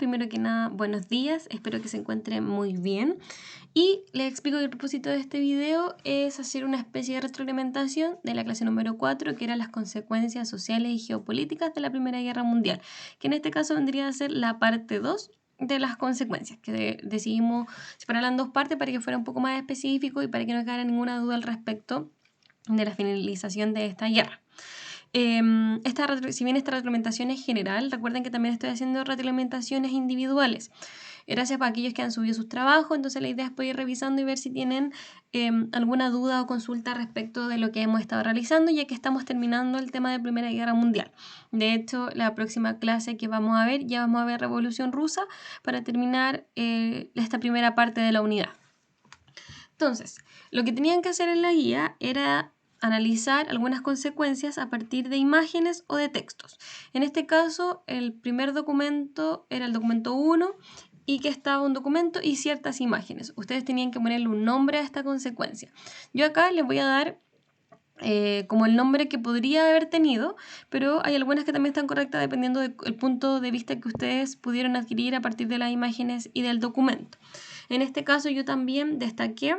Primero que nada, buenos días, espero que se encuentren muy bien. Y les explico que el propósito de este video es hacer una especie de retroalimentación de la clase número 4, que eran las consecuencias sociales y geopolíticas de la Primera Guerra Mundial, que en este caso vendría a ser la parte 2 de las consecuencias, que decidimos separarla en dos partes para que fuera un poco más específico y para que no quedara ninguna duda al respecto de la finalización de esta guerra. Si bien esta retroalimentación es general, recuerden que también estoy haciendo retroalimentaciones individuales. Gracias para aquellos que han subido sus trabajos, entonces la idea es poder ir revisando y ver si tienen alguna duda o consulta respecto de lo que hemos estado realizando, ya que estamos terminando el tema de Primera Guerra Mundial. De hecho, la próxima clase que vamos a ver, ya vamos a ver Revolución Rusa para terminar esta primera parte de la unidad. Entonces, lo que tenían que hacer en la guía era analizar algunas consecuencias a partir de imágenes o de textos. En este caso, el primer documento era el documento 1 y que estaba un documento y ciertas imágenes. Ustedes tenían que ponerle un nombre a esta consecuencia. Yo acá les voy a dar como el nombre que podría haber tenido, pero hay algunas que también están correctas dependiendo del punto de vista que ustedes pudieron adquirir a partir de las imágenes y del documento. En este caso yo también destaqué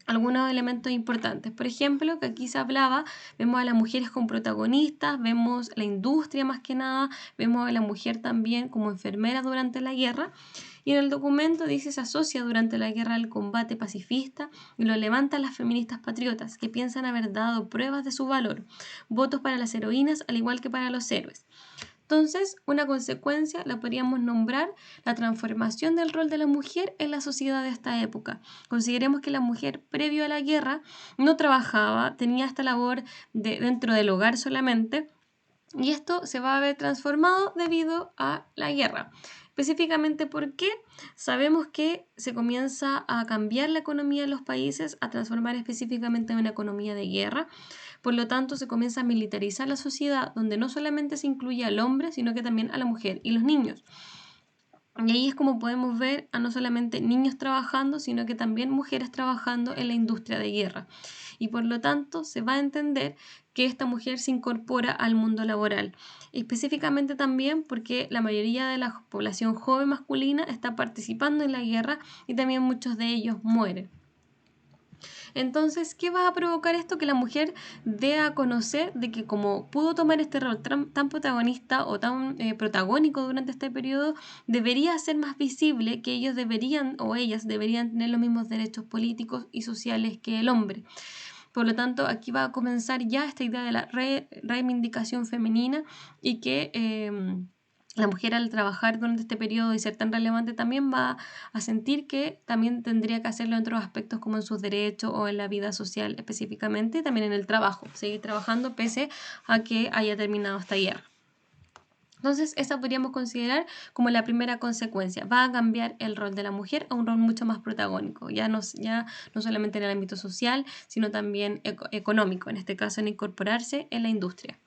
algunos elementos importantes. Por ejemplo, que aquí se hablaba, vemos a las mujeres como protagonistas, vemos la industria más que nada, vemos a la mujer también como enfermera durante la guerra. Y en el documento dice se asocia durante la guerra al combate pacifista y lo levantan las feministas patriotas que piensan haber dado pruebas de su valor, votos para las heroínas al igual que para los héroes. Entonces, una consecuencia la podríamos nombrar la transformación del rol de la mujer en la sociedad de esta época. Consideremos que la mujer previo a la guerra no trabajaba, tenía esta labor dentro del hogar solamente, y esto se va a ver transformado debido a la guerra. Específicamente porque sabemos que se comienza a cambiar la economía de los países, a transformar específicamente en una economía de guerra. Por lo tanto, se comienza a militarizar la sociedad, donde no solamente se incluye al hombre, sino que también a la mujer y los niños. Y ahí es como podemos ver a no solamente niños trabajando, sino que también mujeres trabajando en la industria de guerra. Y por lo tanto se va a entender que esta mujer se incorpora al mundo laboral. Específicamente también porque la mayoría de la población joven masculina está participando en la guerra y también muchos de ellos mueren. Entonces, ¿qué va a provocar esto? Que la mujer dé a conocer de que como pudo tomar este rol tan protagonista o tan protagónico durante este periodo, debería ser más visible que ellos deberían o ellas deberían tener los mismos derechos políticos y sociales que el hombre. Por lo tanto, aquí va a comenzar ya esta idea de la reivindicación femenina y que la mujer al trabajar durante este periodo y ser tan relevante también va a sentir que también tendría que hacerlo en otros aspectos como en sus derechos o en la vida social específicamente, también en el trabajo, seguir trabajando pese a que haya terminado esta guerra. Entonces, esa podríamos considerar como la primera consecuencia. Va a cambiar el rol de la mujer a un rol mucho más protagónico, ya no solamente en el ámbito social, sino también económico, en este caso en incorporarse en la industria.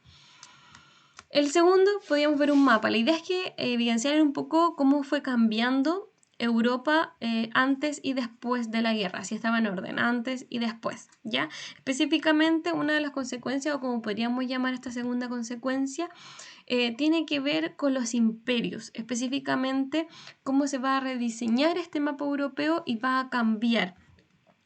El segundo, podríamos ver un mapa. La idea es que evidenciar un poco cómo fue cambiando Europa antes y después de la guerra, si estaba en orden, antes y después, ¿ya? Específicamente, una de las consecuencias, o como podríamos llamar esta segunda consecuencia, tiene que ver con los imperios, específicamente cómo se va a rediseñar este mapa europeo y va a cambiar.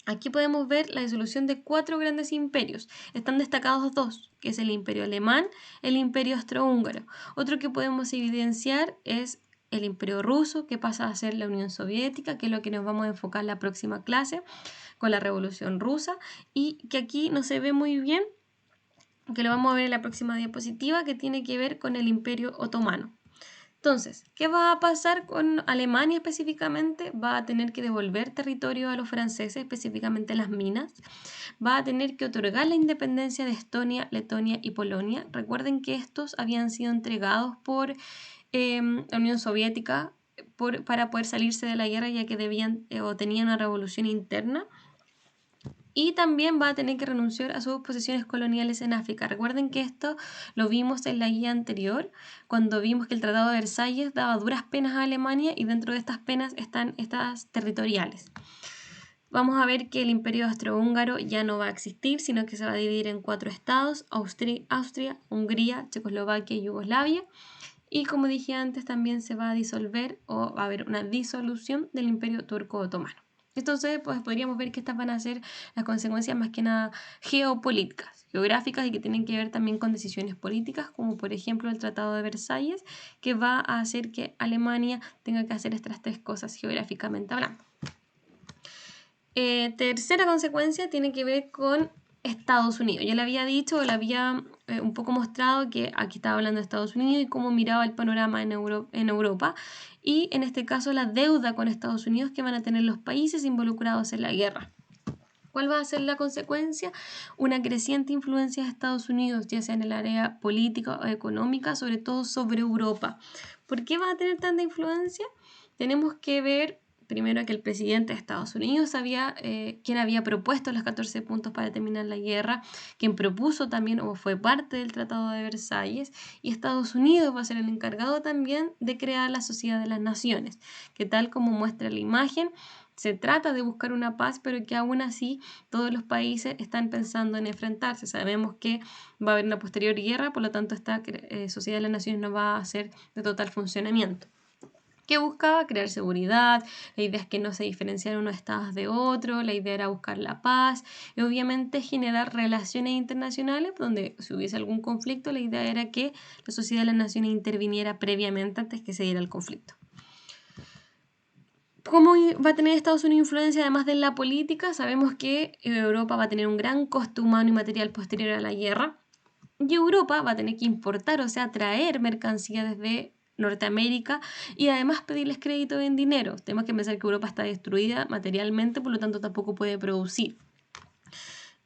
Aquí podemos ver la disolución de 4 grandes imperios. Están destacados 2, que es el imperio alemán, el imperio austrohúngaro. Otro que podemos evidenciar es el imperio ruso, que pasa a ser la Unión Soviética, que es lo que nos vamos a enfocar en la próxima clase, con la Revolución Rusa, y que aquí no se ve muy bien, que lo vamos a ver en la próxima diapositiva, que tiene que ver con el imperio otomano. Entonces, ¿qué va a pasar con Alemania específicamente? Va a tener que devolver territorio a los franceses, específicamente las minas. Va a tener que otorgar la independencia de Estonia, Letonia y Polonia. Recuerden que estos habían sido entregados por la Unión Soviética para poder salirse de la guerra, ya que debían o tenían una revolución interna. Y también va a tener que renunciar a sus posesiones coloniales en África. Recuerden que esto lo vimos en la guía anterior, cuando vimos que el Tratado de Versalles daba duras penas a Alemania y dentro de estas penas están estas territoriales. Vamos a ver que el imperio austrohúngaro ya no va a existir, sino que se va a dividir en 4 estados, Austria, Hungría, Checoslovaquia y Yugoslavia. y como dije antes también se va a disolver o va a haber una disolución del Imperio Turco Otomano. Entonces, pues podríamos ver que estas van a ser las consecuencias más que nada geopolíticas, geográficas y que tienen que ver también con decisiones políticas, como por ejemplo el Tratado de Versalles, que va a hacer que Alemania tenga que hacer estas tres cosas geográficamente hablando. Tercera consecuencia tiene que ver con Estados Unidos. Yo le había dicho, le había un poco mostrado que aquí estaba hablando de Estados Unidos y cómo miraba el panorama en Europa y en este caso la deuda con Estados Unidos que van a tener los países involucrados en la guerra. ¿Cuál va a ser la consecuencia? Una creciente influencia de Estados Unidos, ya sea en el área política o económica, sobre todo sobre Europa. ¿Por qué va a tener tanta influencia? Tenemos que ver primero que el presidente de Estados Unidos quien había propuesto los 14 puntos para terminar la guerra, quien propuso también o fue parte del Tratado de Versalles, y Estados Unidos va a ser el encargado también de crear la Sociedad de las Naciones, que tal como muestra la imagen, se trata de buscar una paz, pero que aún así todos los países están pensando en enfrentarse. Sabemos que va a haber una posterior guerra, por lo tanto esta Sociedad de las Naciones no va a ser de total funcionamiento. ¿Qué buscaba? Crear seguridad, la idea es que no se diferenciaran unos estados de otros, la idea era buscar la paz y obviamente generar relaciones internacionales donde si hubiese algún conflicto, la idea era que la Sociedad de las Naciones interviniera previamente antes que se diera el conflicto. ¿Cómo va a tener Estados Unidos influencia además de la política? Sabemos que Europa va a tener un gran costo humano y material posterior a la guerra y Europa va a tener que importar, o sea, traer mercancía desde Norteamérica y además pedirles crédito en dinero. Tenemos que pensar que Europa está destruida materialmente, por lo tanto tampoco puede producir.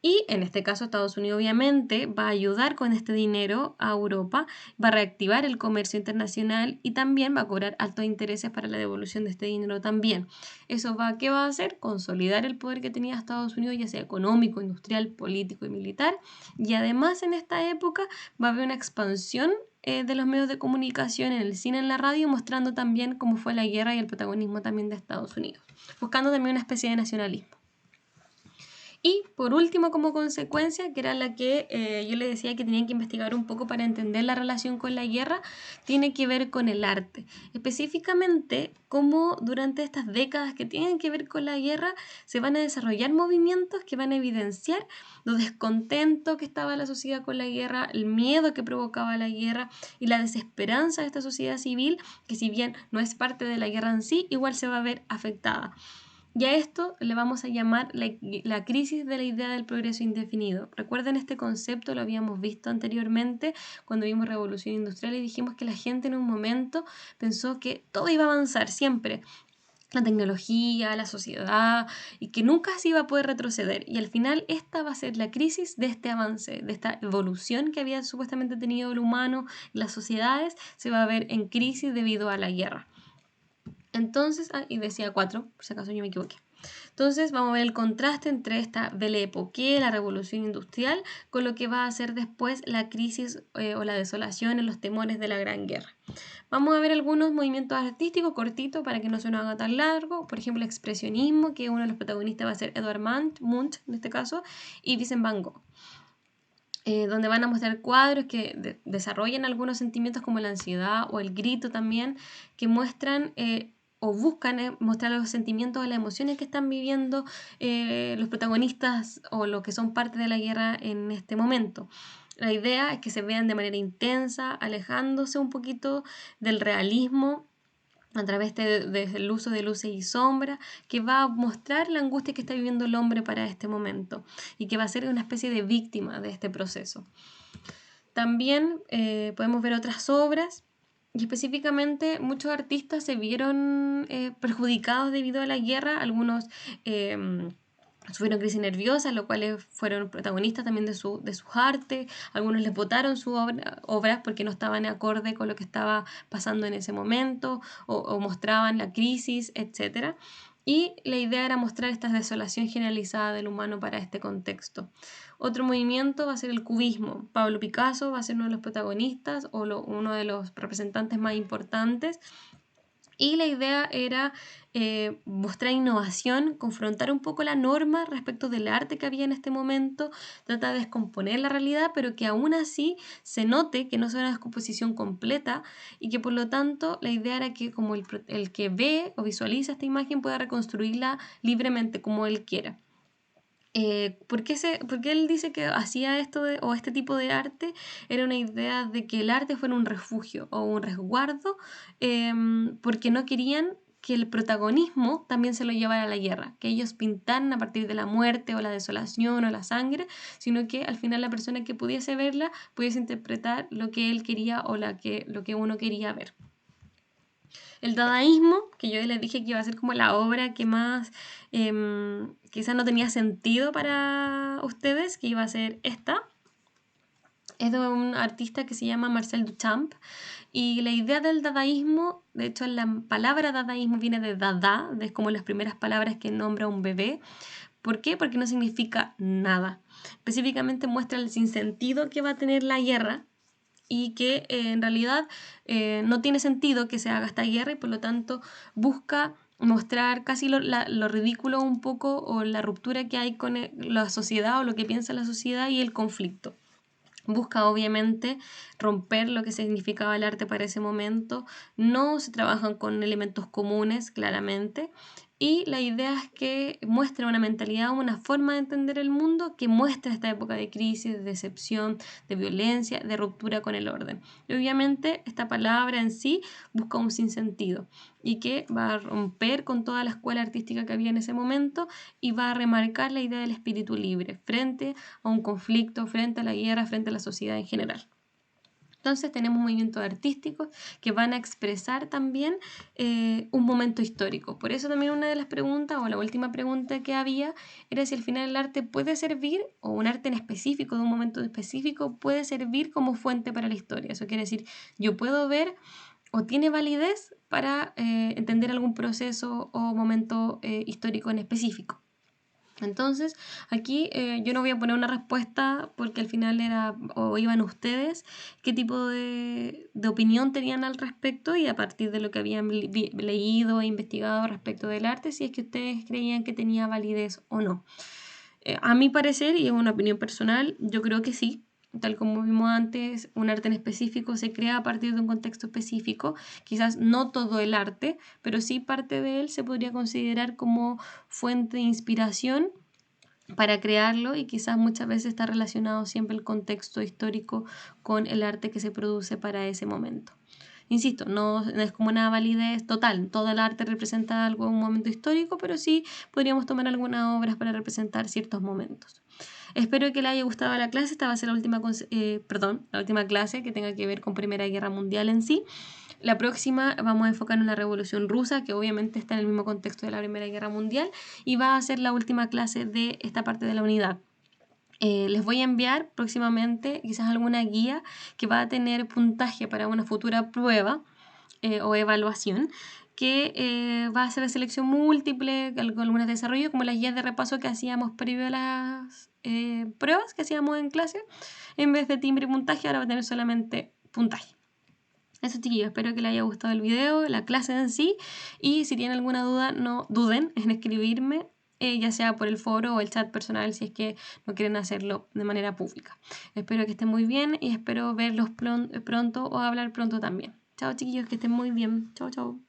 Y en este caso Estados Unidos obviamente va a ayudar con este dinero a Europa, va a reactivar el comercio internacional y también va a cobrar altos intereses para la devolución de este dinero también. ¿Qué va a hacer? Consolidar el poder que tenía Estados Unidos, ya sea económico, industrial, político y militar. Y además en esta época va a haber una expansión de los medios de comunicación en el cine, en la radio, mostrando también cómo fue la guerra y el protagonismo también de Estados Unidos, buscando también una especie de nacionalismo. Y por último, como consecuencia, que era la que yo le decía que tenían que investigar un poco para entender la relación con la guerra, tiene que ver con el arte. Específicamente, cómo durante estas décadas que tienen que ver con la guerra se van a desarrollar movimientos que van a evidenciar lo descontento que estaba la sociedad con la guerra, el miedo que provocaba la guerra y la desesperanza de esta sociedad civil, que si bien no es parte de la guerra en sí, igual se va a ver afectada. Y a esto le vamos a llamar la crisis de la idea del progreso indefinido. Recuerden este concepto, lo habíamos visto anteriormente cuando vimos Revolución Industrial y dijimos que la gente en un momento pensó que todo iba a avanzar siempre, la tecnología, la sociedad, y que nunca se iba a poder retroceder. Y al final esta va a ser la crisis de este avance, de esta evolución que había supuestamente tenido el humano, las sociedades, se va a ver en crisis debido a la guerra. Entonces, y decía 4, por si acaso yo me equivoqué. Entonces vamos a ver el contraste entre esta Belle Époque, la revolución industrial, con lo que va a ser después la crisis o la desolación en los temores de la Gran Guerra. Vamos a ver algunos movimientos artísticos cortitos para que no se nos haga tan largo. Por ejemplo, el expresionismo, que uno de los protagonistas va a ser Edvard Munch, en este caso, y Vincent Van Gogh. Donde van a mostrar cuadros que desarrollan algunos sentimientos como la ansiedad o el grito también, que muestran o buscan mostrar los sentimientos o las emociones que están viviendo los protagonistas o los que son parte de la guerra en este momento. La idea es que se vean de manera intensa, alejándose un poquito del realismo a través del uso de luces y sombras, que va a mostrar la angustia que está viviendo el hombre para este momento y que va a ser una especie de víctima de este proceso. También podemos ver otras obras y específicamente muchos artistas se vieron perjudicados debido a la guerra, algunos sufrieron crisis nerviosas, los cuales fueron protagonistas también de sus artes, algunos les botaron sus obras porque no estaban acorde con lo que estaba pasando en ese momento o mostraban la crisis, etc. Y la idea era mostrar esta desolación generalizada del humano para este contexto. Otro movimiento va a ser el cubismo. Pablo Picasso va a ser uno de los protagonistas o uno de los representantes más importantes. Y la idea era mostrar innovación, confrontar un poco la norma respecto del arte que había en este momento, trata de descomponer la realidad, pero que aún así se note que no es una descomposición completa y que por lo tanto la idea era que como el que ve o visualiza esta imagen pueda reconstruirla libremente como él quiera. ¿Por qué él dice que hacía esto o este tipo de arte? Era una idea de que el arte fuera un refugio o un resguardo, porque no querían que el protagonismo también se lo llevara a la guerra, que ellos pintaran a partir de la muerte o la desolación o la sangre, sino que al final la persona que pudiese verla pudiese interpretar lo que él quería o lo que uno quería ver. El dadaísmo, que yo les dije que iba a ser como la obra que más quizás no tenía sentido para ustedes, que iba a ser esta. Es de un artista que se llama Marcel Duchamp. Y la idea del dadaísmo, de hecho la palabra dadaísmo viene de dada, es como las primeras palabras que nombra un bebé. ¿Por qué? Porque no significa nada. Específicamente muestra el sinsentido que va a tener la guerra y que en realidad no tiene sentido que se haga esta guerra y por lo tanto busca mostrar casi lo ridículo un poco o la ruptura que hay con la sociedad o lo que piensa la sociedad y el conflicto. Busca obviamente romper lo que significaba el arte para ese momento, no se trabajan con elementos comunes claramente y la idea es que muestra una mentalidad, una forma de entender el mundo que muestra esta época de crisis, de decepción, de violencia, de ruptura con el orden. Y obviamente esta palabra en sí busca un sinsentido y que va a romper con toda la escuela artística que había en ese momento y va a remarcar la idea del espíritu libre frente a un conflicto, frente a la guerra, frente a la sociedad en general. Entonces tenemos movimientos artísticos que van a expresar también un momento histórico. Por eso también una de las preguntas, o la última pregunta que había, era si al final el arte puede servir, o un arte en específico, de un momento específico, puede servir como fuente para la historia. Eso quiere decir, yo puedo ver o tiene validez para entender algún proceso o momento histórico en específico. Entonces, aquí yo no voy a poner una respuesta porque al final era o iban ustedes qué tipo de opinión tenían al respecto y a partir de lo que habían leído e investigado respecto del arte, si es que ustedes creían que tenía validez o no. A mi parecer, y es una opinión personal, yo creo que sí. Tal como vimos antes, un arte en específico se crea a partir de un contexto específico. Quizás no todo el arte, pero sí parte de él se podría considerar como fuente de inspiración para crearlo y quizás muchas veces está relacionado siempre el contexto histórico con el arte que se produce para ese momento. Insisto, no es como una validez total, todo el arte representa algo en un momento histórico, pero sí podríamos tomar algunas obras para representar ciertos momentos. Espero que les haya gustado la clase, esta va a ser la última clase que tenga que ver con Primera Guerra Mundial en sí. La próxima vamos a enfocarnos en la Revolución Rusa, que obviamente está en el mismo contexto de la Primera Guerra Mundial, y va a ser la última clase de esta parte de la unidad. Les voy a enviar próximamente quizás alguna guía que va a tener puntaje para una futura prueba o evaluación que va a ser de selección múltiple, algunas de desarrollo, como las guías de repaso que hacíamos previo a las pruebas que hacíamos en clase. En vez de timbre y puntaje, ahora va a tener solamente puntaje. Eso, chiquillos, espero que les haya gustado el video, la clase en sí, y si tienen alguna duda, no duden en escribirme, ya sea por el foro o el chat personal, si es que no quieren hacerlo de manera pública. Espero que estén muy bien y espero verlos pronto o hablar pronto también. Chao, chiquillos, que estén muy bien. Chao, chao.